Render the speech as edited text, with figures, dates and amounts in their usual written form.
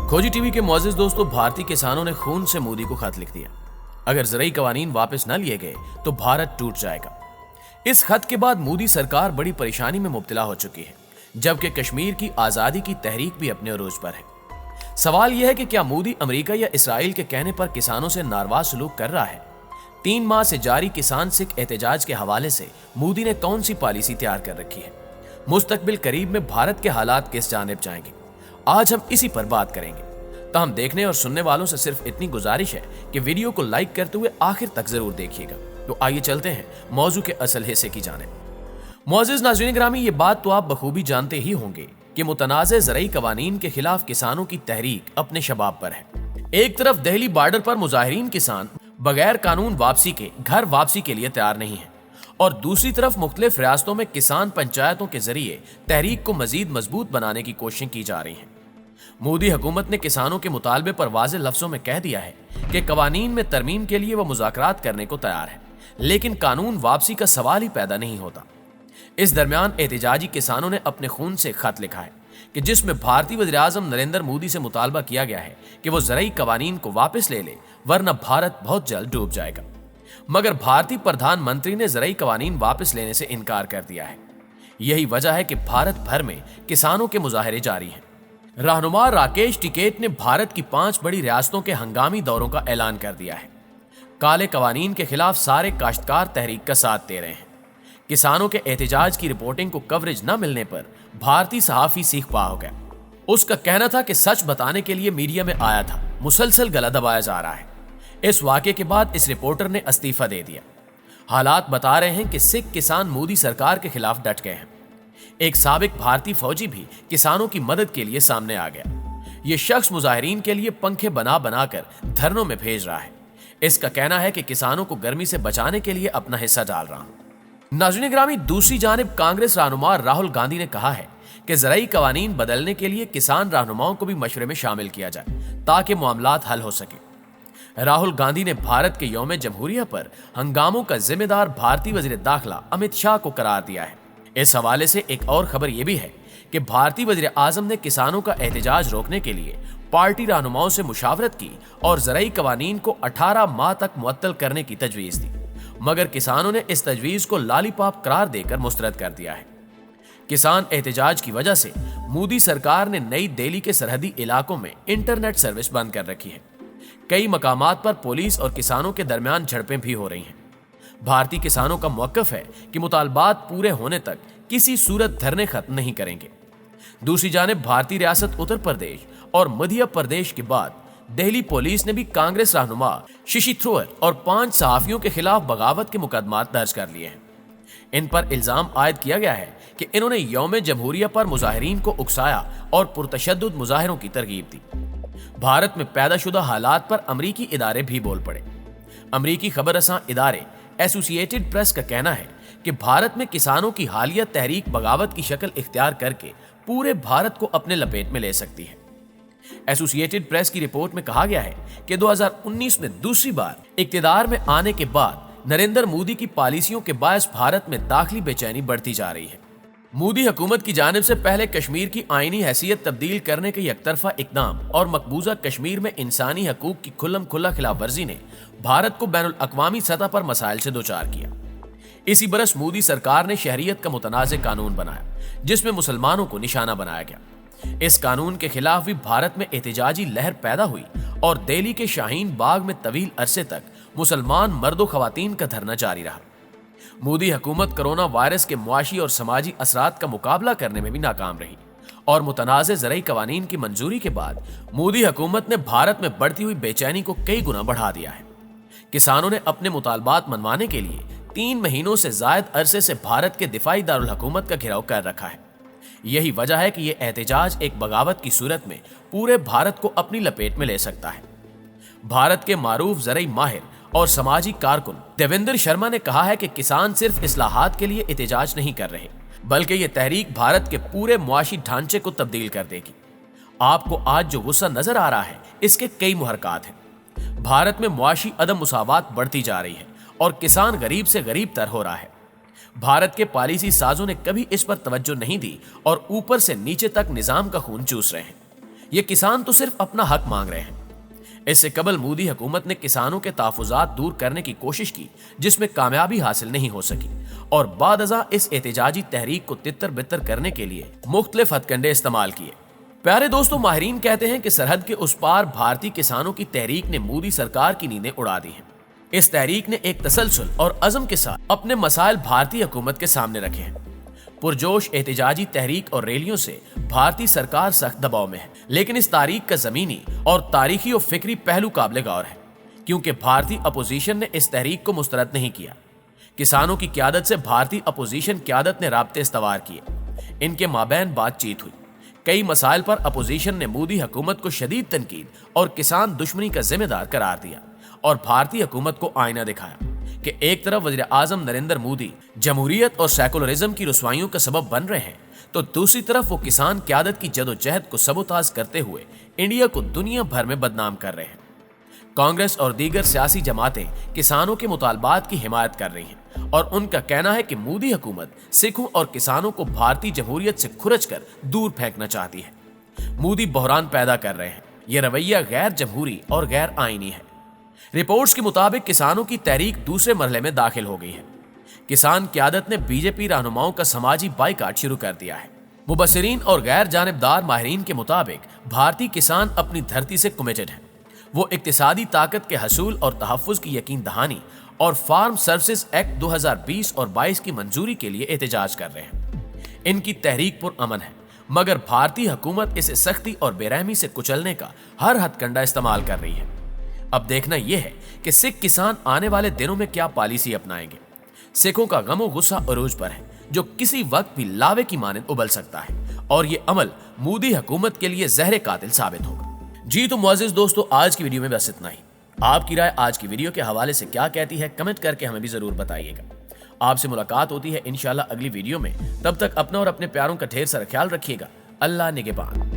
खोजी टीवी के मुअज़्ज़िज़ दोस्तों, भारतीय किसानों ने खून से मोदी को खत लिख दिया। अगर ज़रई कवानीन वापस न लिए गए तो भारत टूट जाएगा। इस खत के बाद मोदी सरकार बड़ी परेशानी में मुब्तला हो चुकी है, जबकि कश्मीर की आजादी की तहरीक भी अपने अरूज पर है। सवाल यह है कि क्या मोदी अमेरिका या इसराइल के कहने पर किसानों से नारवा सलूक कर रहा है? 3 माह से जारी किसान सिख एहतजाज के हवाले से मोदी ने कौन सी पॉलिसी तैयार कर रखी है? मुस्तकबिल करीब में भारत के हालात किस जानिब जाएंगे? आज हम इसी पर बात करेंगे। तो हम देखने और सुनने वालों से सिर्फ इतनी गुजारिश है कि वीडियो को लाइक करते हुए आखिर तक जरूर देखिएगा। तो आइए चलते हैं मौजू के असल हिस्से की जानिब। मुअज़्ज़िज़ नाज़रीन ग्रामी, ये बात तो आप बखूबी जानते ही होंगे कि मुतनाज़े ज़रई कवानीन के खिलाफ किसानों की तहरीक अपने शबाब पर है। एक तरफ दिल्ली बॉर्डर पर मुजाहिरीन किसान बगैर कानून वापसी के घर वापसी के लिए तैयार नहीं है, और दूसरी तरफ मुख्तलिफ रियासतों में किसान पंचायतों के जरिए तहरीक को मजीद मजबूत बनाने की कोशिशें की जा रही हैं। मोदी हुकूमत ने किसानों के मुतालबे पर वाज़ेह लफ्जों में कह दिया है कि कवानीन में तरमीम के लिए वह मुज़ाकरात करने को तैयार है, लेकिन कानून वापसी का सवाल ही पैदा नहीं होता। इस दरमियान एहतजाजी किसानों ने अपने खून से खत लिखा है कि जिसमें भारतीय वज़ीर आज़म नरेंद्र मोदी से मुतालबा किया गया है कि वो ज़रई कवानीन को वापस ले ले, वरना भारत बहुत जल्द डूब जाएगा। मगर भारतीय प्रधानमंत्री ने ज़रई कवानीन वापस लेने से इनकार कर दिया है। यही वजह है कि भारत भर में किसानों के मुजाहरे जारी हैं। रहनुमा राकेश टिकैत ने भारत की 5 बड़ी रियासतों के हंगामी दौरों का ऐलान कर दिया है। काले कवानीन के खिलाफ सारे काश्तकार तहरीक का साथ दे रहे हैं। किसानों के एहतजाज की रिपोर्टिंग को कवरेज न मिलने पर भारतीय सहाफी सीख पा हो गया। उसका कहना था कि सच बताने के लिए मीडिया में आया था, मुसलसल गला दबाया जा रहा है। इस वाक़े के बाद इस रिपोर्टर ने इस्तीफा दे दिया। हालात बता रहे हैं कि सिख किसान मोदी सरकार के खिलाफ डट गए हैं। एक साबिक भारतीय फौजी भी किसानों की मदद के लिए सामने आ गया। ये शख्स मुजाहिरीन के लिए पंखे बना बनाकर धरनों में भेज रहा है। इसका कहना है कि किसानों को गर्मी से बचाने के लिए अपना हिस्सा डाल रहा हूं। नाज़रीन ग्रामी, दूसरी जानिब कांग्रेस रहनुमा राहुल गांधी ने कहा है कि ज़रई कवानीन बदलने के लिए किसान रहनुमाओं को भी मशवरे में शामिल किया जाए ताकि मामलात हल हो सके। राहुल गांधी ने भारत के यौम जमहूरिया पर हंगामों का जिम्मेदार भारतीय वज़ीर दाखिला अमित शाह को करार दिया है। इस हवाले से एक और खबर यह भी है कि भारतीय वज़ीर आज़म ने किसानों का एहतजाज रोकने के लिए पार्टी रहनुमाओं से मुशावरत की और ज़रई कवानीन को 18 माह तक मुअत्तल करने की तजवीज़ दी, मगर किसानों ने इस तजवीज़ को लालीपॉप करार देकर मुस्तरद कर दिया है। किसान एहतजाज की वजह से मोदी सरकार ने नई दिल्ली के सरहदी इलाकों में इंटरनेट सर्विस बंद कर रखी है। कई मकामात पर पुलिस और किसानों के दरमियान झड़पें भी हो रही हैं। भारतीय किसानों का मौक़िफ़ है कि मुतालबात पूरे होने तक किसी सूरत धरने खत्म नहीं करेंगे। दूसरी जानिब भारतीय रियासत उत्तर प्रदेश और मध्य प्रदेश के बाद दिल्ली पुलिस ने भी कांग्रेस रहनुमा शशि थरूर और 5 सहाफियों के खिलाफ बगावत के मुकदमात दर्ज कर लिए हैं। इन पर इल्जाम आयद किया गया है कि इन्होंने यौम जमहूरिया पर मुजाहिरीन को उकसाया और पुरतशद्दुद मुजाहिरों की तरगीब दी। भारत में पैदाशुदा हालात पर अमरीकी इदारे भी बोल पड़े। अमरीकी खबररसां इदारे एसोसिएटेड प्रेस का कहना है कि भारत में किसानों की हालिया तहरीक बगावत की शक्ल इख्तियार करके पूरे भारत को अपने लपेट में ले सकती है। एसोसिएटेड प्रेस की रिपोर्ट में कहा गया है कि 2019 में दूसरी बार इक्तिदार में आने के बाद नरेंद्र मोदी की पॉलिसियों के बायस भारत में दाखिली बेचैनी बढ़ती जा रही है। मोदी हुकूमत की जानिब से पहले कश्मीर की आईनी हैसियत तब्दील करने के यकतरफा इकदाम और मकबूजा कश्मीर में इंसानी हकूक की खुल्लम खुल्ला खिलाफ वर्जी ने भारत को बैनुल अक़वामी सतह पर मसाइल से दोचार किया। इसी बरस मोदी सरकार ने शहरियत का मुतनाज़े कानून बनाया, जिसमें मुसलमानों को निशाना बनाया गया। इस कानून के खिलाफ भी भारत में एहतजाजी लहर पैदा हुई और दिल्ली के शाहीन बाग में तवील अरसे तक मुसलमान मर्दो खवातीन का धरना जारी रहा। मोदी हुकूमत कोरोना वायरस के मुआशी और समाजी असरात का मुकाबला करने में भी नाकाम रही और मुतनाज़े ज़रई कवानीन की मंजूरी के बाद मोदी हुकूमत ने भारत में बढ़ती हुई बेचैनी को कई गुना बढ़ा दिया है। किसानों ने अपने मुतालबात मनवाने के लिए 3 महीनों से जायद अरसे से भारत के दिफाई दारुल हुकूमत का घेराव कर रखा है। यही वजह है कि यह एहतजाज एक बगावत की सूरत में पूरे भारत को अपनी लपेट में ले सकता है। भारत के मारूफ ज़रई माहिर और समाजी कारकुन देवेंद्र शर्मा ने कहा है कि किसान सिर्फ इस्लाहात के लिए एहतजाज नहीं कर रहे, बल्कि ये तहरीक भारत के पूरे मुआशी ढांचे को तब्दील कर देगी। आपको आज जो गुस्सा नजर आ रहा है, इसके कई मुहरकात हैं। भारत में मुआशी अदम मुसावात बढ़ती जा रही है और किसान गरीब से गरीब तर हो रहा है। भारत के पॉलिसी साजों ने कभी इस पर तवज्जो नहीं दी और ऊपर से नीचे तक निजाम का खून चूस रहे हैं। ये किसान तो सिर्फ अपना हक मांग रहे हैं। इससे कबल मोदी हुकूमत ने किसानों के तहफ़्फ़ुज़ात दूर करने की कोशिश की, जिसमें कामयाबी हासिल नहीं हो सकी, और बादअज़ा इस एहतजाजी तहरीक को तितर बितर करने के लिए मुख्तलिफ हथकंडे इस्तेमाल किए। प्यारे दोस्तों, माहिरीन कहते हैं कि सरहद के उस पार भारतीय किसानों की तहरीक ने मोदी सरकार की नींदें उड़ा दी हैं। इस तहरीक ने एक तसलसल और अज़म के साथ अपने मसाइल भारतीय हुकूमत के सामने रखे हैं। पुरजोश एहतजाजी तहरीक और रैलियों से भारतीय सरकार सख्त दबाव में है, लेकिन इस तारीख का जमीनी और तारीखी और फिक्री पहलू काबिल गौर है, क्योंकि भारतीय अपोजिशन ने इस तहरीक को मुस्तरद नहीं किया। किसानों की क़यादत से भारतीय अपोजिशन क़यादत ने राब्ते इस्तवार किए, इनके माबैन बातचीत हुई। कई मसाइल पर अपोजिशन ने मोदी हुकूमत को शदीद तनकीद और किसान दुश्मनी का जिम्मेदार करार दिया और भारतीय हुकूमत को आईना दिखाया कि एक तरफ वज़ीर आज़म नरेंद्र मोदी जमहूरियत और सेकुलरिज्म की रुसवाइयों का सबब बन रहे हैं, तो दूसरी तरफ वो किसान क़यादत की जदोजहद को सबोताज करते हुए इंडिया को दुनिया भर में बदनाम कर रहे हैं। कांग्रेस और दीगर सियासी जमातें किसानों के मुतालबात की हिमायत कर रही हैं और उनका कहना है कि मोदी हुकूमत सिखों और किसानों को भारतीय जमहूरियत से खुरच कर दूर फेंकना चाहती है। मोदी बहरान पैदा कर रहे हैं। यह रवैया गैर जमहूरी और गैर आईनी है। रिपोर्ट्स के मुताबिक किसानों की तहरीक दूसरे मरहले में दाखिल हो गई है। किसान क़यादत ने बीजेपी रहनुमाओं का समाजी बाइकाट शुरू कर दिया है। मुबस्सिरीन और गैर जानिबदार माहिरीन के मुताबिक भारतीय किसान अपनी धरती से कमिटेड हैं। वो इक्तिसादी ताकत के हसूल और तहफ़्फ़ुज़ की यकीन दहानी और फार्म सर्विसेज एक्ट 2020 और 22 की मंजूरी के लिए एहतजाज कर रहे हैं। इनकी तहरीक पुरअमन है, मगर भारतीय हुकूमत इसे सख्ती और बेरहमी से कुचलने का हर हथकंडा इस्तेमाल कर रही है। अब देखना यह है कि सिख किसान आने वाले दिनों में क्या पॉलिसी अपनाएंगे। सिखों का गमो गुस्सा अरूज पर है, जो किसी वक्त भी लावे की मानंद उबल सकता है, और ये अमल मोदी हुकूमत के लिए जहर कातिल साबित होगा। जी तो मुअज़्ज़िज़ दोस्तों, आज की वीडियो में बस इतना ही। आपकी राय आज की वीडियो के हवाले से क्या कहती है, कमेंट करके हमें भी जरूर बताइएगा। आपसे मुलाकात होती है इंशाल्लाह अगली वीडियो में। तब तक अपना और अपने प्यारों का ढेर सारा ख्याल रखिएगा। अल्लाह निगहबान।